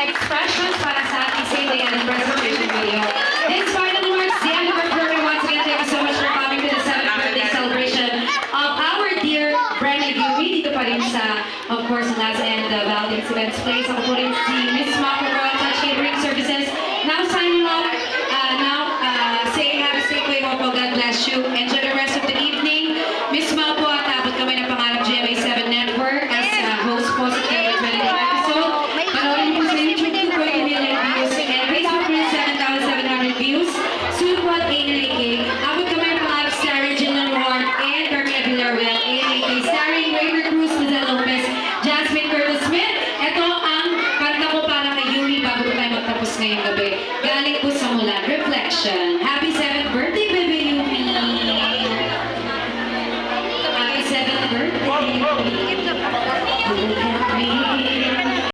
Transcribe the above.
expressions para sa ating Say Diana presentation video. This final remarks, Diana Bergman, once again, thank you so much for coming to the 7th birthday celebration of our dear Brenny Guri. Dito pa rin sa, of course, Last and Valdez Events Place. Ako po rin si Miss Mako Royal Touch Catering Services. Now signing off, saying have a safe way, God bless you. Enjoy the rest of the evening.